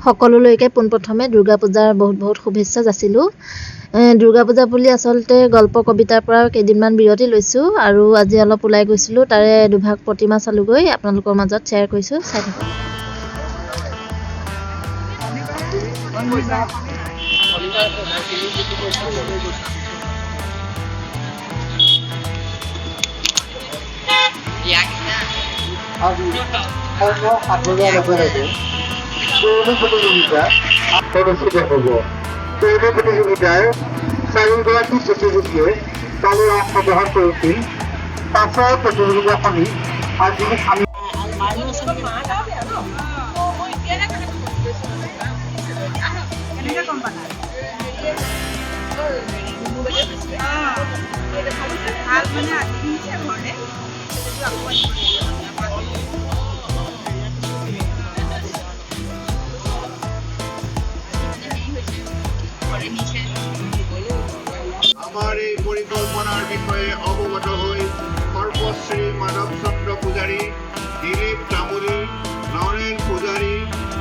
সকলোলৈকে পোনপ্ৰথমে দুৰ্গা পূজাৰ বহুত শুভেচ্ছা যাচিলোঁ। দুৰ্গা পূজা বুলি আচলতে গল্প কবিতাৰ পৰা কেইদিনমান বিৰতি লৈছোঁ আৰু আজি অলপ ওলাই গৈছিলোঁ, তাৰে দুভাগ প্ৰতিমা চালোগৈ, আপোনালোকৰ মাজত শ্বেয়াৰ কৰিছোঁ, চাই থাকক। প্ৰতিযোগিতাৰ 4গৰাকী প্ৰতিযোগীয়ে কালি অংশগ্ৰহণ কৰিছিল। পাছৰ প্ৰতিযোগিতাখনি আজি আমি আমাৰ এই পৰিকল্পনাৰ বিষয়ে অৱগত হৈ সৰ্বশ্ৰী মাধৱ চন্দ্ৰ পূজাৰী, দিলীপ তামুলী, নৰেন পূজাৰী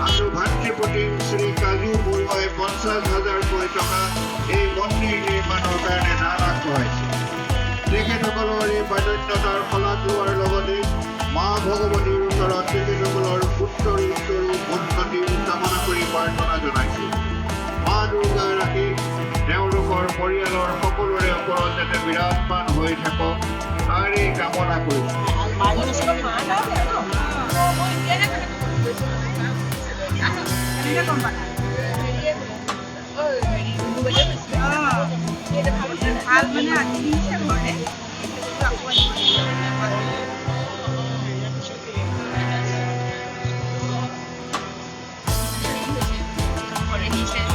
আৰু ভাতৃপ্ৰতিম শ্ৰী কাজু বৰুৱাই 50,000কৈ টকা এই মন্দিৰ নিৰ্মাণৰ কাৰণে দান আগবঢ়াইছে। তেখেতসকলৰ এই বাধ্যতাৰ শলাগ লোৱাৰ লগতে মা ভগৱতীৰ ওচৰত তেখেতসকলৰ উত্তৰো উন্নতি কামনা কৰি প্ৰাৰ্থনা জনাইছোঁ। মা দুৰ্গাৰ ৰাখি তেওঁলোকৰ পৰিয়ালৰ সকলোৰে ওপৰত যাতে বিৰাজমান হৈ থাকক তাৰেই কামনা কৰিছোঁ। Organization.